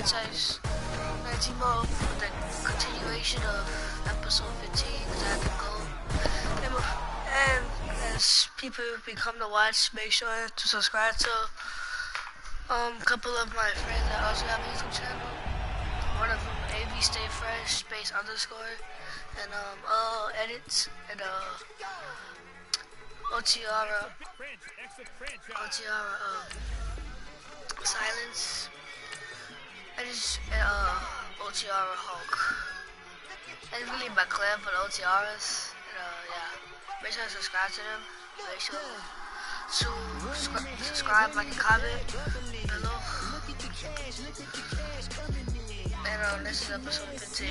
franchise 19 mode with the continuation of episode 15 because I had to go. And as people become to watch, make sure to subscribe to a couple of my friends that also have a YouTube channel. One of them, AB Stay Fresh space underscore, and edits, and Otiara Silence, and Otiara Hulk. And really my clan for the Otiaras. Yeah. Make sure to subscribe to them. Make sure to subscribe, like, and comment below. And this is episode 15.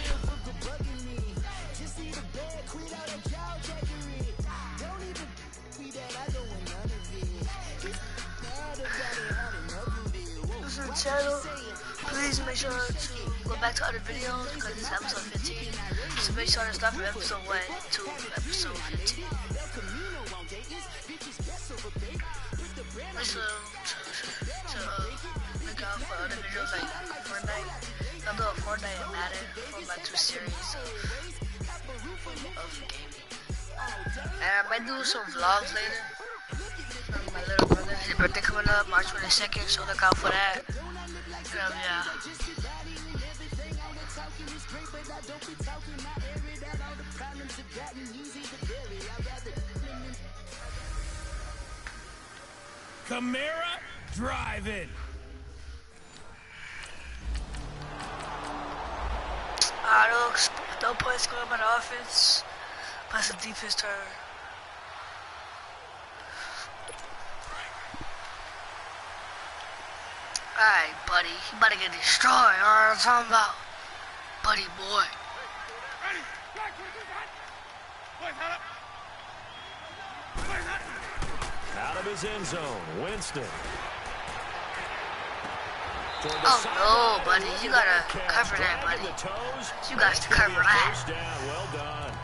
This is the channel. Please make sure to go back to other videos because this is episode 15. So make sure to start from episode 1 to episode 15. Make sure to look out for other videos like Fortnite. I'll do a Fortnite and Madden 4x2 series of gaming. And I might do some vlogs later. From my little brother, his birthday coming up, March 22nd, so look out for that. Yeah. Camara driving. No points going by the offense. That's the defense turn. Alright, buddy. You about to get destroyed. You know what I'm talking about? Buddy boy. Out of his end zone, Winston. Oh no, buddy. You gotta cover that, buddy. You got to cover that. Well done.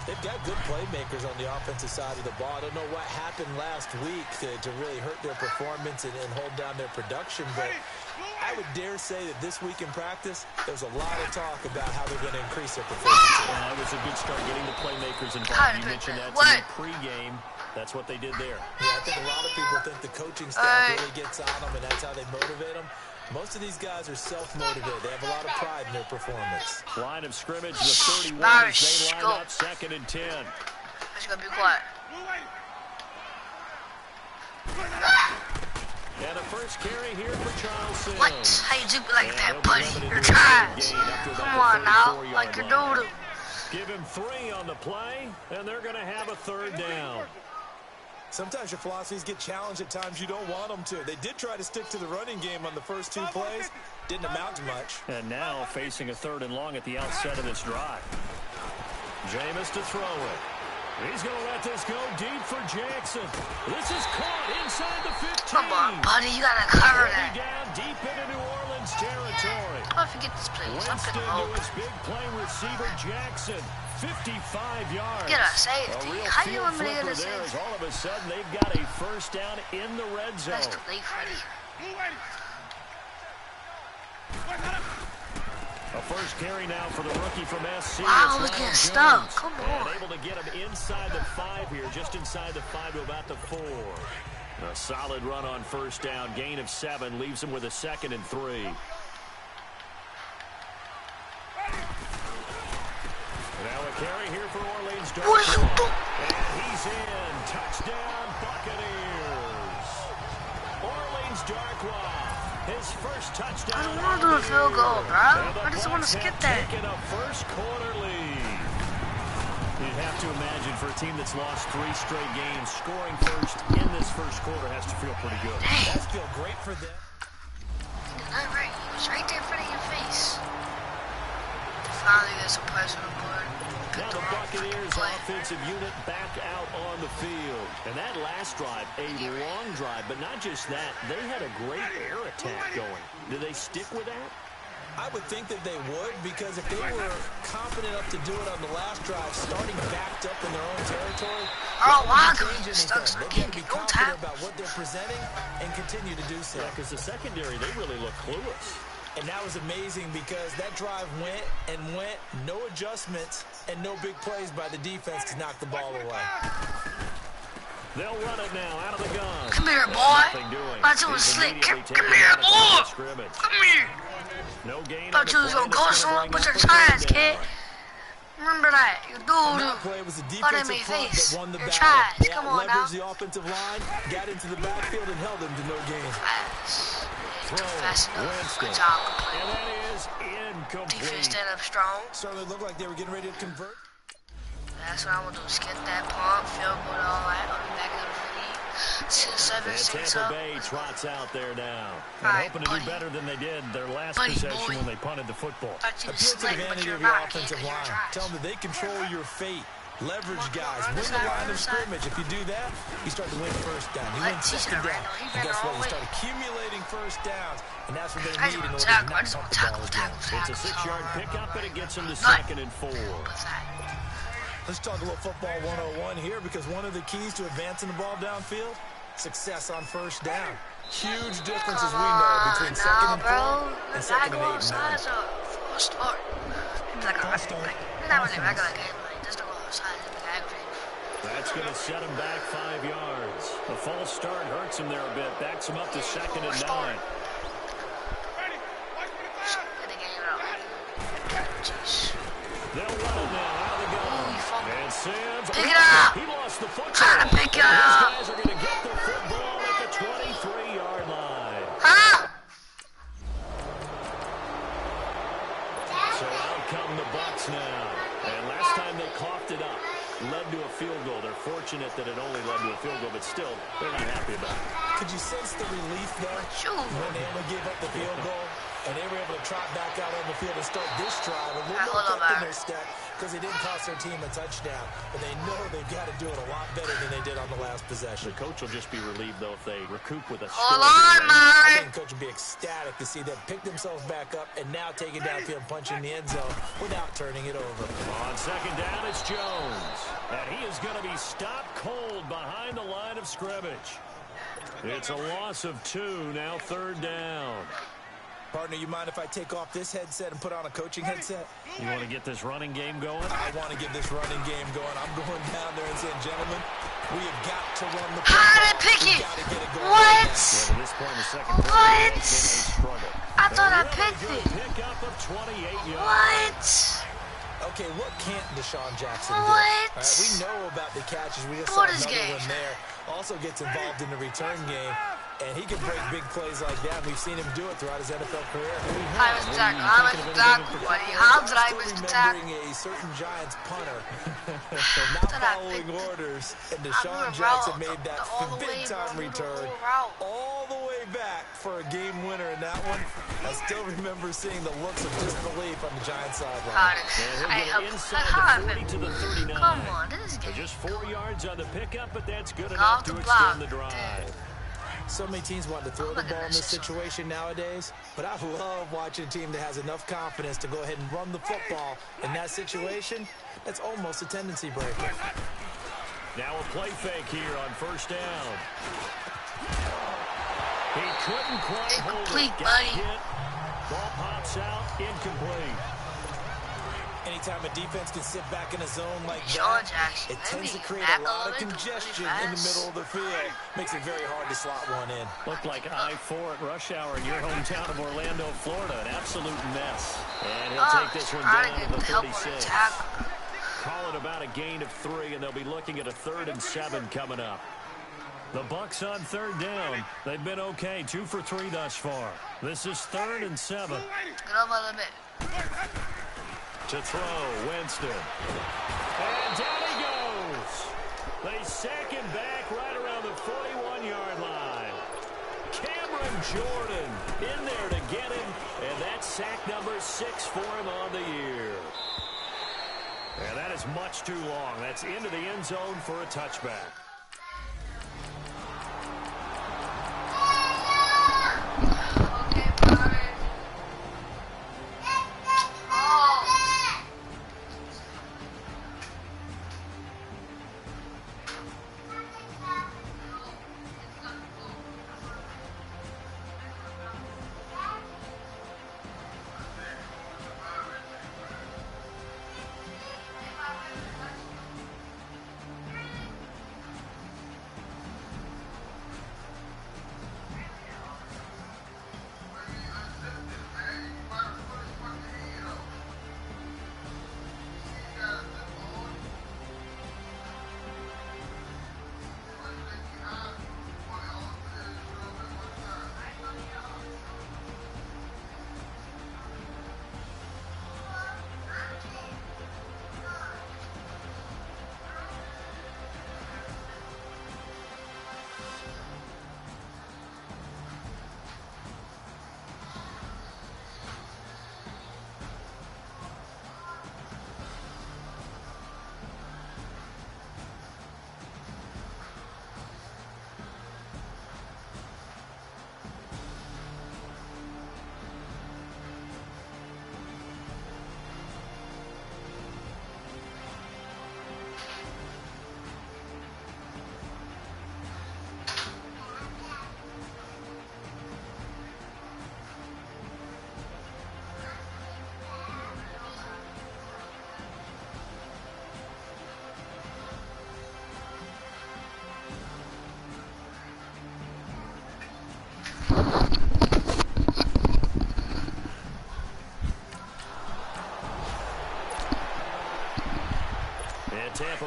They've got good playmakers on the offensive side of the ball. I don't know what happened last week to really hurt their performance and hold down their production, but I would dare say that this week in practice, there's a lot of talk about how they're going to increase their performance. It was a good start getting the playmakers involved. You mentioned that in the pregame. That's what they did there. Yeah, I think a lot of people think the coaching staff really gets on them, and that's how they motivate them. Most of these guys are self-motivated. They have a lot of pride in their performance. Line of scrimmage, the 31 as they line up 2nd and 10. I'm just gonna be quiet. And a first carry here for Charles. What? How you do like that, buddy? You're trash. Come on now, like your doodle. Give him 3 on the play, and they're going to have a 3rd down. Sometimes your philosophies get challenged at times you don't want them to. They did try to stick to the running game on the first 2 plays. Didn't amount to much. And now facing a 3rd and long at the outset of this drive. Jameis to throw it. He's going to let this go deep for Jackson. This is caught inside the 15. Come on, buddy. You got to cover that. Down deep into New Orleans territory. Oh, forget this play. Winston to his big play receiver, Jackson. 55 yards. Get a safety. How you want me to get a safety? All of a sudden, they've got a first down in the red zone. That's too late, Freddie. A first carry now for the rookie from SC. Wow, look at stuck. Come on. And able to get him inside the 5 here, just inside the 5 to about the 4. A solid run on first down. Gain of 7 leaves him with a 2nd and 3. Now a carry here for Orleans Darkwa. And he's in. Touchdown, Buccaneers. Orleans Darkwa. His first touchdown. I don't want to do a field goal, bro. I just want to skip that. Taking a first quarter lead. You'd have to imagine for a team that's lost 3 straight games, scoring first in this first quarter has to feel pretty good. Dang. That's feel great for them. Not right. It was right there in front of your face. Finally, there's some pressure on the board. Now the Buccaneers offensive unit back out on the field. And that last drive, a long drive, but not just that. They had a great air attack going. Do they stick with that? I would think that they would, because if they were confident enough to do it on the last drive, starting backed up in their own territory, Oh, wow, change stuck anything. They've got to be no confident time. about what they're presenting and continue to do so. Yeah, because the secondary, they really look clueless. And that was amazing because that drive went and went, no adjustments, and no big plays by the defense to knock the ball away. They'll run it now out of the gun. Come here, boy. Thought you was slick. Come here, boy. Come here. No gain. Thought you was gonna go somewhere, put your trash, kid. Remember that. You That play was the defensive front that won the battle. trash. They Come on now. leveraged the offensive line, got into the backfield, and held them to no gain. Fast enough. Good job. And that is incomplete. Defense stand up strong. Certainly looked like they were getting ready to convert. That's what I'm gonna do. Is get that pump, field goal, all that. I'll be back in the lead. 6-7-6 up. Tampa Bay trots out there now. And Right, hoping to do better than they did their last Buddy, possession boy. when they punted the football. Thought you was Appeal to the slick, but vanity you're of your not, kid, offensive 'cause you're line. trash. Tell them that they control your fate. Leverage guys. Run Win this the side, line run of this side. scrimmage. If you do that, you start to win first down. You win He second should've down. ran, though. He And ran guess all what? You the start way. accumulating first downs. And that's what they I just need in want order to to tackle. I not just want pump to the ball tackle. again. It's a 6-yard pickup, and it gets them to Nut. 2nd and 4. What's that? Let's talk a little football 101 here, because one of the keys to advancing the ball downfield, success on first down. Huge difference, as we know, between second and 4 and second and 8 and 9. False start. It's like a False start. It's not really regular game. Like, just a little side. That's going to set him back 5 yards. The false start hurts him there a bit. Backs him up to 2nd and 9. They'll run it now out of the gun. And Sims. Pick it up. He lost the football. Trying to pick it And up. these guys are going to get the football at the 23-yard line. Huh? So out come the Bucs now. And last time they coughed it up, led to a field goal. They're fortunate that it only led to a field goal, but still, they're not happy about it. Could you sense the relief there when they only gave up the field goal and they were able to trot back out on the field and start this drive a little more pep in their step, because they didn't cost their team a touchdown, but they know they've got to do it a lot better than they did on the last possession. The coach will just be relieved, though, if they recoup with a Hold score. on, I man. think the coach would be ecstatic to see them pick themselves back up and now take it downfield and punch in the end zone without turning it over. On 2nd down, it's Jones. And he is going to be stopped cold behind the line of scrimmage. It's a loss of 2, now 3rd down. Partner, you mind if I take off this headset and put on a coaching headset? You want to get this running game going? I want to get this running game going. I'm going down there and saying, gentlemen, we have got to run the How football. did it pick it? We've got to get it going What? right now. Well, at this point in the second quarter, What? it's been a struggle. I thought I A really picked good it. Pickup of 28 yards. What? Okay, what can't Deshaun Jackson do? What? All right, we know about the catches. We just saw What another is game? one there. Also gets involved in the return game, and he can break big plays like that. We've seen him do it throughout his NFL career. I missed the tackle. I missed the tackle, buddy. How did I miss the tackle? Remembering a certain Giants punter not Thought I following picked it. orders, and I Deshaun went Jackson route. made that All the way, big-time bro. return Route. all the way back for a game winner in that one. I still remember seeing the looks of disbelief on the Giants sideline. And he'll get it inside the 40 to the 39. Come on, this is So good. just 4 yards on the pickup, but that's good Off enough the to block. extend the drive. So many teams want to throw Oh the my ball in goodness, this this is so situation nowadays, but I love watching a team that has enough confidence to go ahead and run the football in that situation. That's almost a tendency breaker. Now a play fake here on 1st down. He couldn't quite hold it. Incomplete, Got buddy. hit. Ball pops out, incomplete. Anytime a defense can sit back in a zone like Deshaun that, Jackson, it tends to maybe create back a lot of on it, congestion really in the fast. middle of the field. Makes it very hard to slot one in. Looked like I-4 at rush hour in your hometown of Orlando, Florida. An absolute mess. And he'll take this one trying down to the help on the 36. tackle. Call it about a gain of 3, and they'll be looking at a 3rd and 7 coming up. The Bucs on 3rd down. They've been okay, 2 for 3 thus far. This is 3rd and 7. Get up a little bit. To throw, Winston. And down he goes. They sack him back right around the 41-yard line. Cameron Jordan in there to get him, and that's sack number 6 for him on the year. And that is much too long. That's into the end zone for a touchback. Okay, brother.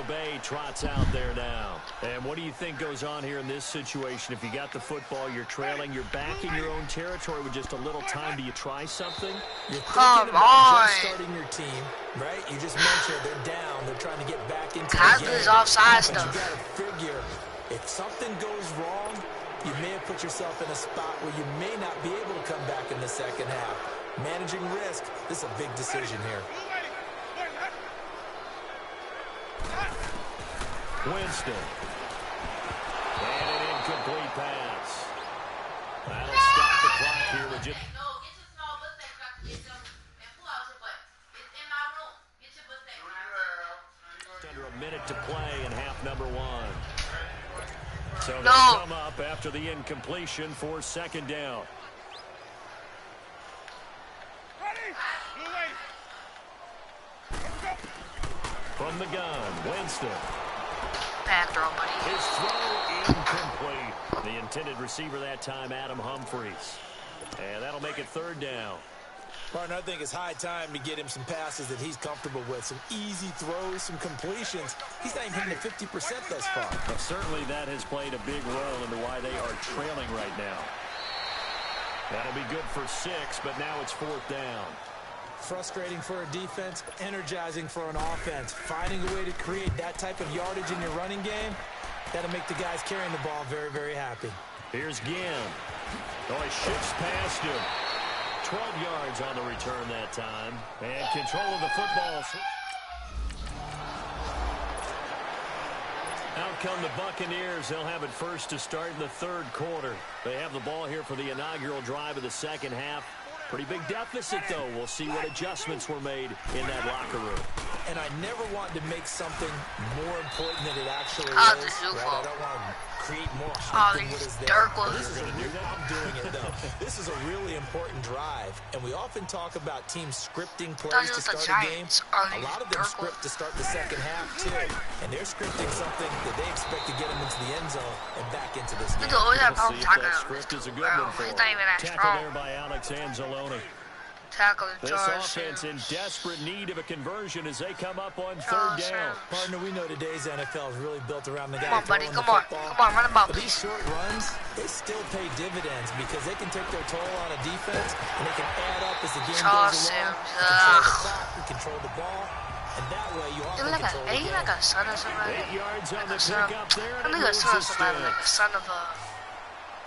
Bay trots out there now. And what do you think goes on here in this situation? If you got the football, you're trailing, you're back in your own territory with just a little time. Do you try something? You're thinking about just starting your team, right? You just mentioned they're down. They're trying to get back into the game. This offside But stuff. you got to figure, if something goes wrong, you may have put yourself in a spot where you may not be able to come back in the second half. Managing risk, this is a big decision here. Winston. And an incomplete pass. That'll stop the clock here with just... under a minute to play in half number one. So they'll come up after the incompletion for second down. From the gun, Winston. Bad throw, buddy. His throw incomplete. The intended receiver that time, Adam Humphries. And that'll make it third down. Partner, I think it's high time to get him some passes that he's comfortable with. Some easy throws, some completions. He's not even hitting the 50% thus far. Well, certainly that has played a big role into why they are trailing right now. That'll be good for 6, but now it's fourth down. Frustrating for a defense, energizing for an offense. Finding a way to create that type of yardage in your running game, that'll make the guys carrying the ball very, very happy. Here's Ginn. Oh, he shifts past him. 12 yards on the return that time. And control of the football. Out come the Buccaneers. They'll have it first to start in the third quarter. They have the ball here for the inaugural drive of the second half. Pretty big deficit, though. We'll see what adjustments were made in that locker room. And I never want to make something more important than it actually is. Right? I don't want to create more hype than what is there. This is I'm doing it, though. This is a really important drive. And we often talk about teams scripting plays to start a game. A lot of them script to start the second half, too. And they're scripting something that they expect to get them into the end zone and back into this game. We'll see if that script is a good one for them. Tackle there by Alex Anzalone. This offense in desperate need of a conversion as they come up on third down. Partner, we know today's NFL is really built around the guy Come on, buddy. throwing Come the on. football. Come on, run the ball, But these please. short runs, they still pay dividends because they can take their toll on a defense and they can add up as the game goes along. Control the clock, we control the ball, and that way you often control the game. Like a son of somebody. 8 yards on the pickup there. I think a son of somebody, like a son of a...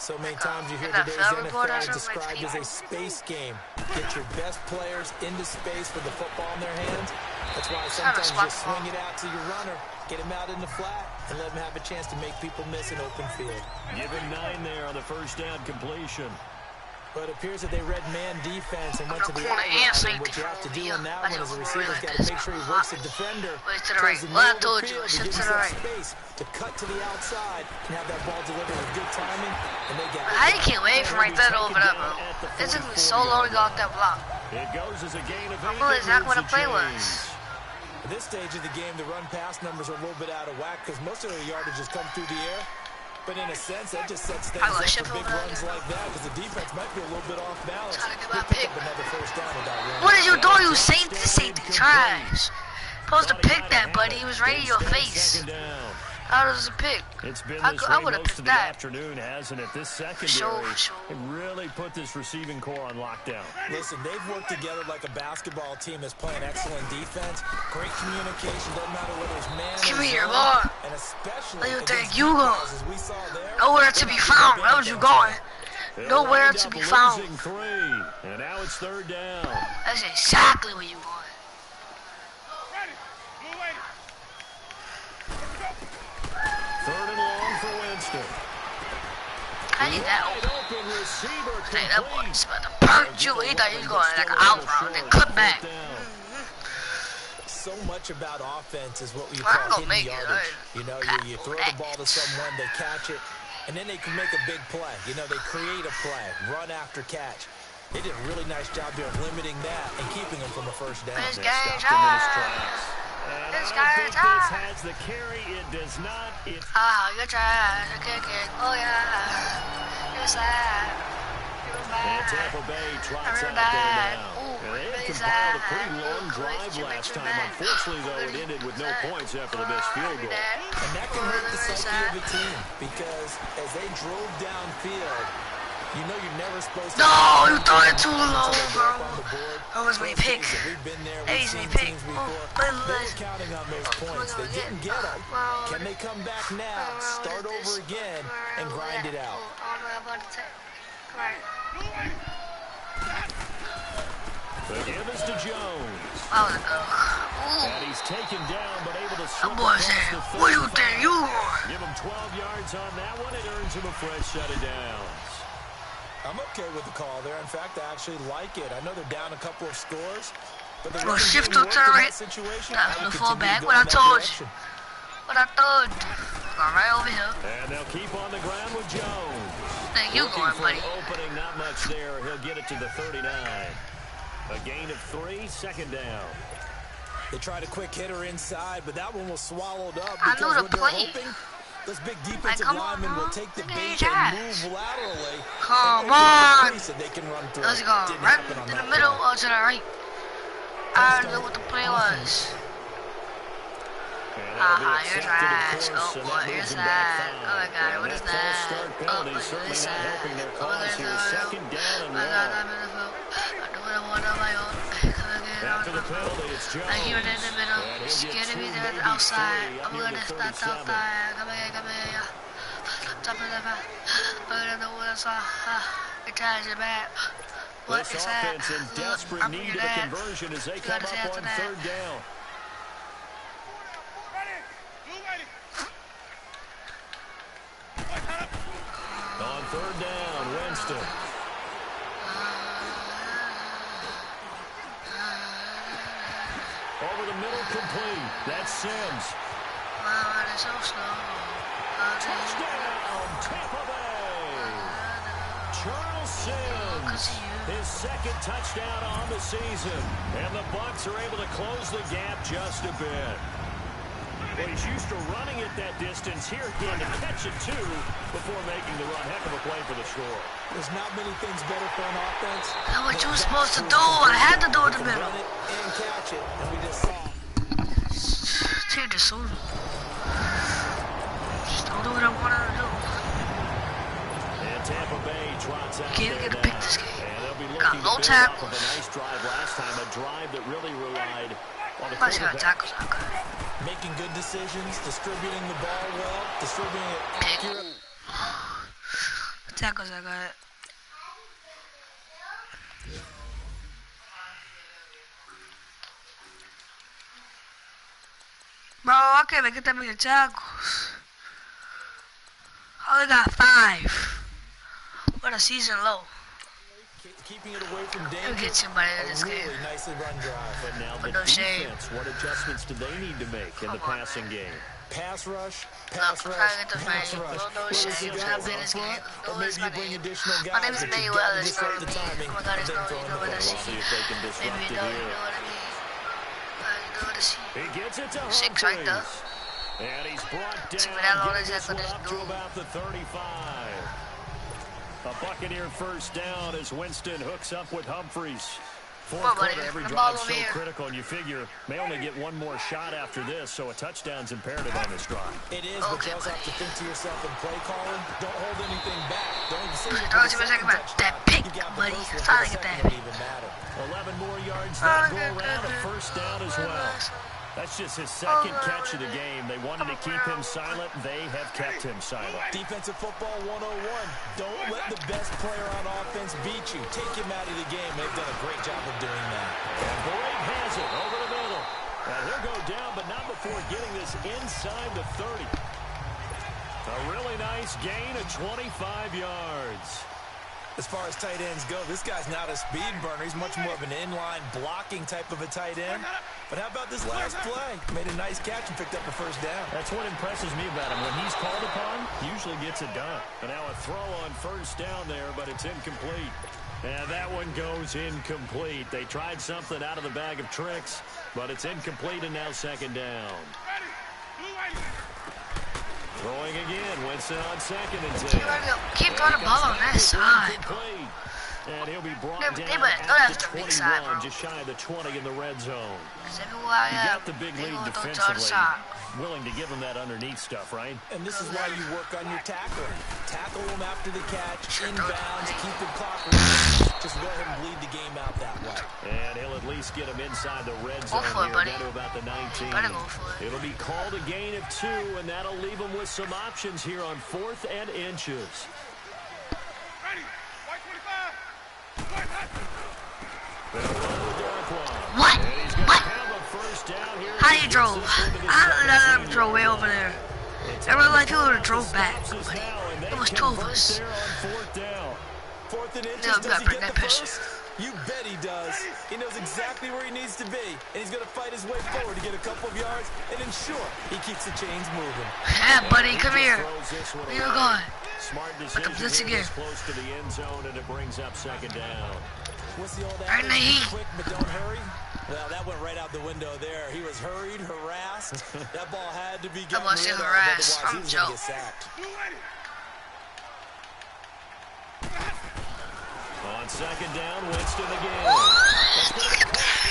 So many times you hear in that today's film report or NFL something, like described as a space game. Get your best players into space with the football in their hands. That's why sometimes you just swing it out to your runner, get him out in the flat, and let him have a chance to make people miss an open field. Give him 9 there on the first down completion. But it appears that they read man defense and went to the corner outside. and What you have to do in that safety. one is the receiver's got to make sure he works the defender. Wait to the right. towards Well, I middle told of the you, field shift give to the himself right. space to cut to the outside and have that ball delivered with good timing. And they got I can't wait for right there to open up, bro. It took me so long to get off that block. It goes as a gain of 8. I'm really not going to play with. At this stage of the game, the run-pass numbers are a little bit out of whack because most of the yardage has come through the air. But in a sense, that just sets things up for big runs like that because the defense might be a little bit off balance. Trying to get my Pick pick. up another first down without running. What did you do? You safety trash. Supposed to pick that, buddy. He was right in your face. Second down. How does it pick? It's been I this would way have most picked of the that. afternoon, hasn't it? This secondary Sure. it really put this receiving core on lockdown. Listen, they've worked together like a basketball team that's playing excellent defense. Great communication. Doesn't matter whether it's man Give or me your zone. ball. And especially Where you against think you defenses, going? as we saw there, Nowhere to be found. Where was you going? They'll Nowhere wind to up be found. losing 3, and now it's third down. That's exactly where you going. Third and long for Winston. I need that Wide open. open receiver Hey, that complete. boy's about to burn you. He thought he was going like an out route, then clip back. so much about offense is what we Well, call I'm gonna hidden make it, yardage. right? You know, you throw the ball to someone, they catch it, and then they can make a big play. You know, they create a play, run after catch. They did a really nice job there of limiting that and keeping them from a first down. This They guy's stopped him in his high. tracks. And This I guy's don't think high. this has the carry. It does not. It's Ah, you're trash. You're kicking. Oh, yeah. You're sad. You're bad. And Tampa Bay trots out there now. And they had compiled a pretty long drive last time. Unfortunately, though, it ended with no points after the missed field goal. And that can hurt the psyche of a team because as they drove downfield, you know you're never supposed to... No, you threw it too low, bro. That was my pick. That was my pick. They were counting on those points. They didn't get them. Can they come back now, start over again, and grind it out? The give is to Jones. And he's taken down, but able to slip across the 35. What do you think you are? Give him 12 yards on that one. It earns him a fresh set of downs. I'm okay with the call there. In fact, I actually like it. I know they're down a couple of scores, but the shift to turn right. That's the fullback. What I told you. What I told you. Going right over here. And they'll keep on the ground with Jones. There you going, buddy. Opening, not much there. He'll get it to the 39. A gain of 3, second down. They tried a quick hitter inside, but that one was swallowed up. I know the play. This big defensive lineman will take the bait and move laterally. Come on. So they can run through. Let's go. Right in the middle or to the right. I don't know what the play was. Here's that. Oh, boy, here's that. Oh, my God, what is that? Oh, look at this side. Oh, there's that. I got that middle. I do what I want on my own. After the penalty, it's Jones. Like here in the middle. Scared me there outside. I'm gonna start outside. Come here. Top of the back. Look at the woods. It ties it back. What is that? This offense in desperate need of a conversion as they come up on third down. On third down, Winston. Over the middle, complete. That's Sims. Wow, that is so slow. Touchdown, Tampa Bay. Charles Sims, his second touchdown on the season. And the Bucs are able to close the gap just a bit. Well, he's used to running it that distance. Here he had to catch it, too, before making the run. Heck of a play for the score. There's not many things better for an offense. That's what you were supposed to do. I had to do it in the middle. Run it and catch it, and we just saw. Take the soul. Just don't do what I wanted to do. And Tampa Bay trots out Can't there get to now. pick this game. And they'll be Got looking low to build off tackles. of a nice drive last time, a drive that really relied on the Why should I quarterback. tackles? Okay. Making good decisions, distributing the ball well, distributing it accurate. Tackles, I got it. Bro, I can't even get that many tackles. I only got 5. What a season low. Keeping it away from danger. Let me get somebody in this game. Really nicely run drive. But now the no shame. defense, what adjustments do they need to make in the passing game? Pass rush, Look, I'm trying to get the pass fame. rush. No shame. I've been in this game. Or No, maybe it's you my bring name. additional guys. My name is that you Mayweather. gotta It's disrupt not the me. timing Oh my God, and it's then not throw you in know the what I ball. see. See if they can disrupt Maybe it you know here. what I mean. You know what I see. He gets it to 6 right there. Humphries. And he's brought down. See what that long Getting is this after one this up to dude. about the 35. A Buccaneer first down as Winston hooks up with Humphries. Fourth Come on, buddy. quarter, every The ball drive over so here. critical, and you figure may only get one more shot after this, so a touchdown's imperative on this drive. It is, but you also have to think to yourself in play calling. Don't hold anything back. Don't even say Throw it to me a second, man. That pick, you got the buddy. first one, Trying the to get second that. doesn't even matter. 11 more yards that go around, a first down as well. That's just his second catch of the game. They wanted to keep him silent. They have kept him silent. Defensive football 101. Don't let the best player on offense beat you. Take him out of the game. They've done a great job of doing that. And Boyd has it over the middle. And he'll go down, but not before getting this inside the 30. A really nice gain of 25 yards. As far as tight ends go, this guy's not a speed burner. He's much more of an inline blocking type of a tight end. But how about this last play? Made a nice catch and picked up a first down. That's what impresses me about him. When he's called upon, he usually gets it done. And now a throw on first down there, but it's incomplete. And that one goes incomplete. They tried something out of the bag of tricks, but it's incomplete and now second down. Throwing again. Winston on second and 10. Keep throwing the ball on that side, bro. And he'll be brought They down better go at after the the big side, 21, bro. just shy of the 20 in the red zone. Because everywhere I You am, got the big they lead gonna throw to the defensively. side. Willing to give them that underneath stuff, right? And this is why you work on your tackling. Tackle them after the catch, inbounds, keep the clock running. Just go ahead and bleed the game out that way. And he'll at least get him inside the red zone for it, here, buddy. down to about the 19. Better go for it. It'll be called a gain of 2, and that'll leave them with some options here on 4th and inches. What? What? How you drove? I let him drove way over there. I really like people that drove back. It was 2 of us. Fourth and inches, No, I'm does not he bring get that the picture. first? You bet he does. He knows exactly where he needs to be, and he's going to fight his way forward to get a couple of yards and ensure he keeps the chains moving. Yeah, buddy, come here. Where you going? Smart Look up this decision again. close to the end zone, and it brings up 2nd down. What's the old Right in the adage? heat. Quick, but don't hurry. Well, that went right out the window there. He was hurried, harassed. That ball had to be gotten wasn't rid of, harassed. otherwise I'm he was going to Joe. get sacked. On 2nd down, Winston again. That's going to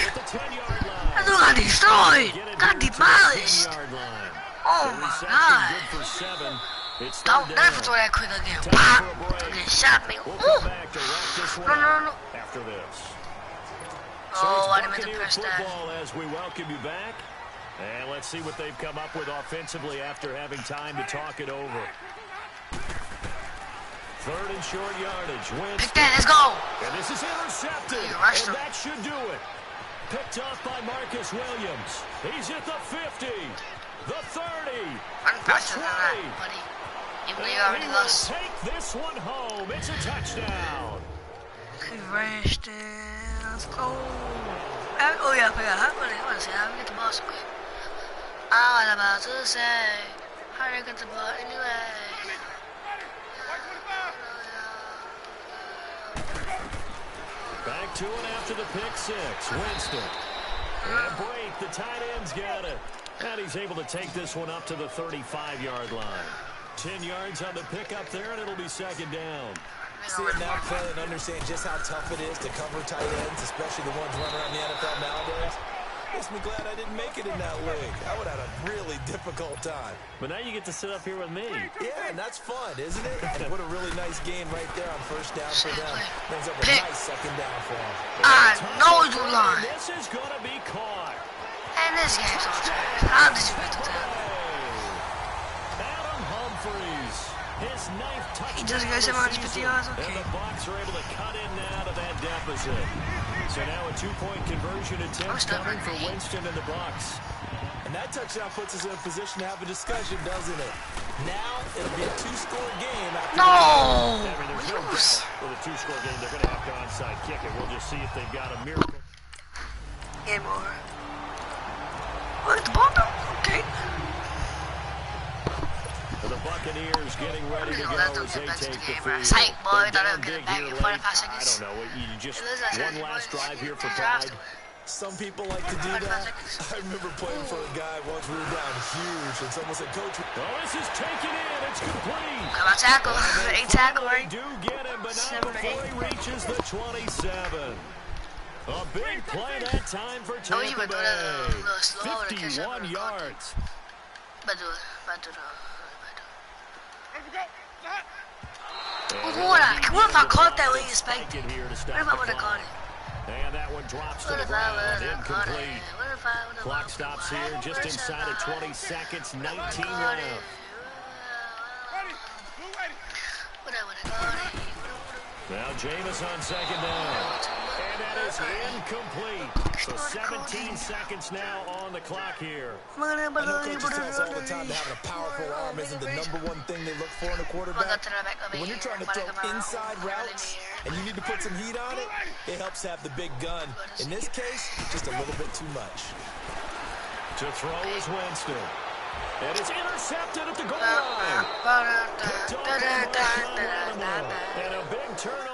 with the 10-yard line. I got destroyed. Get it Got here to the demolished. 10-yard line. Oh The my reception God. good for 7. It's Don't 3rd never down. throw that quick again. Time Wow. for a break. They shot me. We'll Ooh. come back to wrap this one No. up after this. Oh, So I it's didn't mean to Buccaneer press that. football as we welcome you back. And let's see what they've come up with offensively after having time to talk it over. 3rd and short yardage. Wins. Pick that. Let's go. And this is intercepted. You rushed And him. that should do it. Picked off by Marcus Williams. He's at the 50. The 30. I'm faster than that, buddy. Even though you already He will lost. take this one home. It's a touchdown. Good rest. Let's go. Oh yeah, I forgot. I want to say how we get the ball so quick. I was about to say how do you get the ball anyway? Back to it after the pick 6. Winston. And break. The tight end's got it. And he's able to take this one up to the 35-yard line. 10 yards on the pickup there, and it'll be 2nd down. See it now play and understand just how tough it is to cover tight ends, especially the ones running around the NFL nowadays. Makes me glad I didn't make it in that league. I would have had a really difficult time. But now you get to sit up here with me. Yeah, and that's fun, isn't it? And what a really nice game right there on 1st down for them. Brings up a Pick. nice 2nd down for them. I know you lying. This is going to be caught. And this game's on track. How did you get to that? Adam Humphries. His 9th touchdown. He doesn't get of the 750 season. yards? And Okay. the Bucs are able to cut in now to that deficit. So now a 2-point conversion attempt coming for Winston and the Bucs. And that touchdown puts us in a position to have a discussion, doesn't it? Now it'll be a 2-score game after No! I mean, there's no doubt with a 2-score game, they're going to have to onside kick it. We'll just see if they've got a miracle. Game over. Look at the ball though. Okay. The Buccaneers getting ready to go as they take the field. Psych, boy. They're Thought I down was big gonna back here in late. 45 seconds. I don't know. You just It looks like one last drive here for draft. pride. Some people like to do that. I remember playing for a guy once we were down huge, and someone said, Coach, Oh, this is taken in. It's complete. Got my tackle. 8 tackle, They right? do get him, but not 7 to before 8. he reaches the 27. A big play that time for Oh, you Tampa were doing Bay. a little slower to catch up 51 with the yards. What if I caught that when you spiked it? It here to What stop if I the would have clock. caught it? And that one drops to What the if I ground. would have caught it? Incomplete. What if I would have Clock stops here just inside of 20 seconds, 19 left. What I would have caught it? Now Jameis on 2nd down. And that is incomplete. So 17 seconds now on the clock here. I know coaches tell us all the time that having a powerful arm isn't the #1 thing they look for in a quarterback. But when you're trying to throw inside routes and you need to put some heat on it, it helps to have the big gun. In this case, just a little bit too much. To throw is Winston. And it's intercepted at the goal line. Picked off and a big turnover.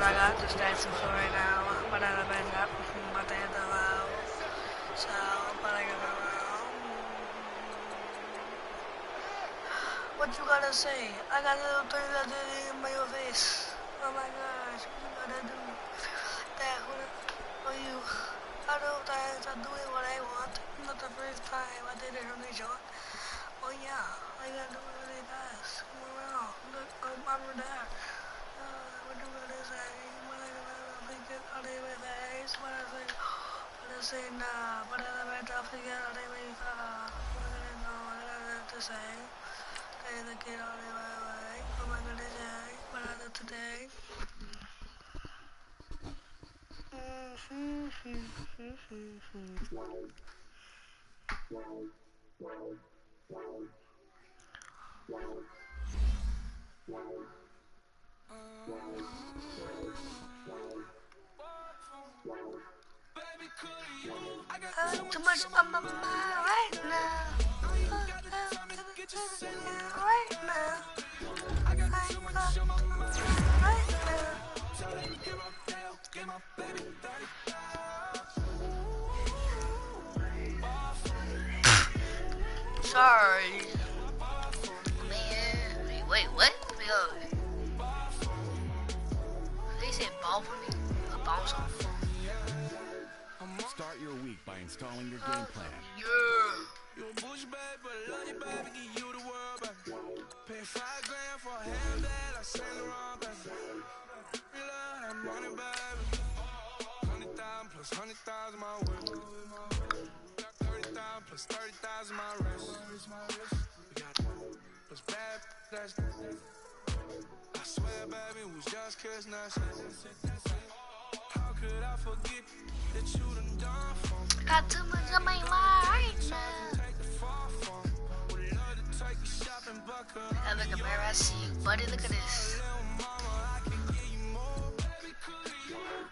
I got the stats for right now, but I don't got but they had the loud. So, but I got the loud. What you gotta say? I got little things I did in my face. Oh my gosh, what you gotta do? That for you. I know things I'm doing what I want. Not the first time I did it from the short. Oh yeah, I gotta do it really fast. Come around. Look, I'm there. What you gotta say? What I gotta think it on the face? What I say? What I say now? What I gotta forget on the way? What I know? What I have to say? The kid all the way. What am I gonna say? What I do today? Too much on my mind right now. Right now. Right now. Sorry. Man, wait, what? They said ball for me? A ball song? Start your week by installing your game plan. Yeah. You a bush baby, but I love you, baby. Give you the world, baby. Pay $5 grand for a handbag, I sang the wrong, baby. You love that money, baby. 100,000 plus 100,000 my way. 30,000 plus 30,000 my wrist. We got plus bad, that's I swear, baby, it was just kiss nuts. How could I forget that you done done for me? Got too much on my mind right now. I look at mirror, I see you, buddy. Look at this.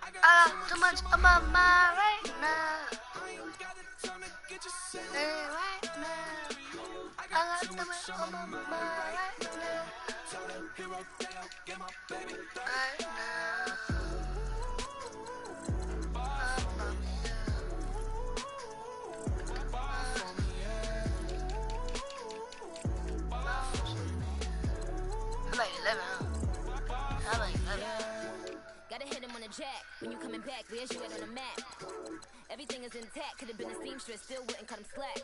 I got too much on my mind right now. Right now. I got too much on my mind right now. Right now. Like 11, I like 11. Gotta hit him on the jack. When you coming back, where's you at on the map? Everything is intact. Could've been a seamstress, still wouldn't cut him slack.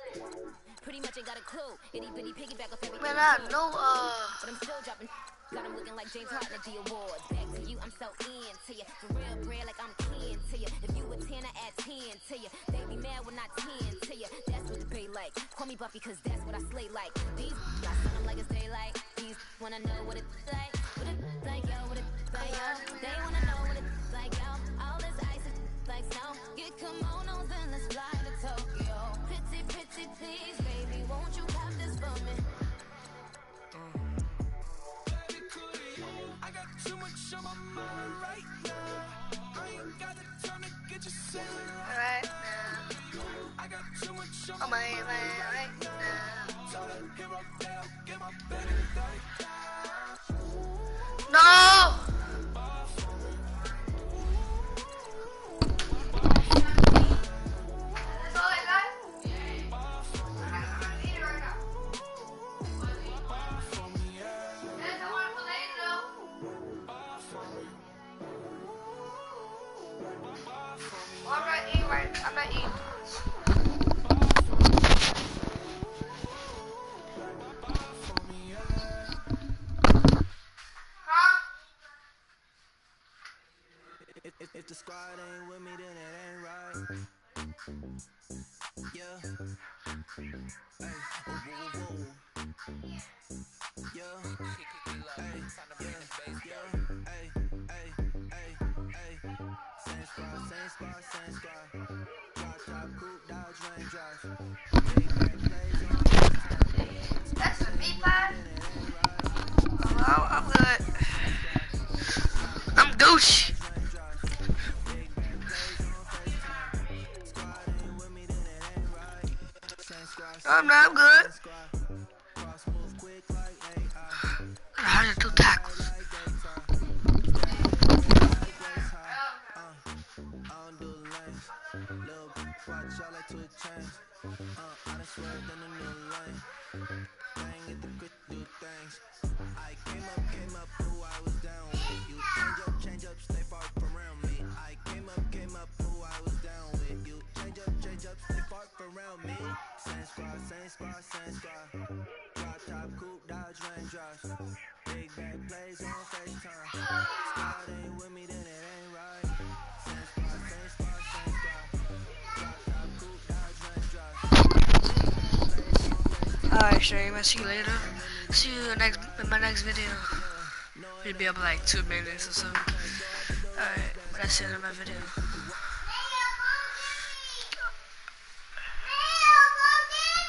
Pretty much ain't got a clue. Itty bitty piggyback off everything. Man, I know, but I'm still dropping. Got him looking like James Harden at the awards. Back to you, I'm so into you. For real bread, like I'm kin to you. If you a 10, I add 10 to you. They be mad when I 10 to you. That's what the pay like. Call me Buffy, cause that's what I slay like. These I send them like it's daylight. These wanna know what it's like. What it's like, yo, what it's like, yo. They wanna know what it's like, yo. All this ice is like snow. Get kimonos and let's fly to Tokyo. Pretty, pretty, please, baby, won't you pop this for me? I got too much on my mind right now. I ain't got the time to get you set right now. I got too much on my mind right now. No! I'm not eating right. I'm not eating. Huh? If the squad ain't with me, then it ain't right. Yeah. Hey. Whoa, whoa, whoa. Yeah. Hey. Yeah. Hey. Hey. Hey. Hey. Same squad, same squad. Drop top, coupe, Dodge, Range Drive. Big bang plays on. That's a meat pie? Oh, I'm good. I'm douche. I'm not good. How to do tackles. around me. Same squad, same squad, same squad. Drop top, coupe, dodge, raindrops. Big bang plays on FaceTime. Squad ain't with me, then it ain't right. Same squad, same squad, same squad. Drop top, coupe, dodge, raindrops. Alright, stream. I'll see you later. See you in my next video. It'll be up like 2 minutes or so. Alright, that's it in my video.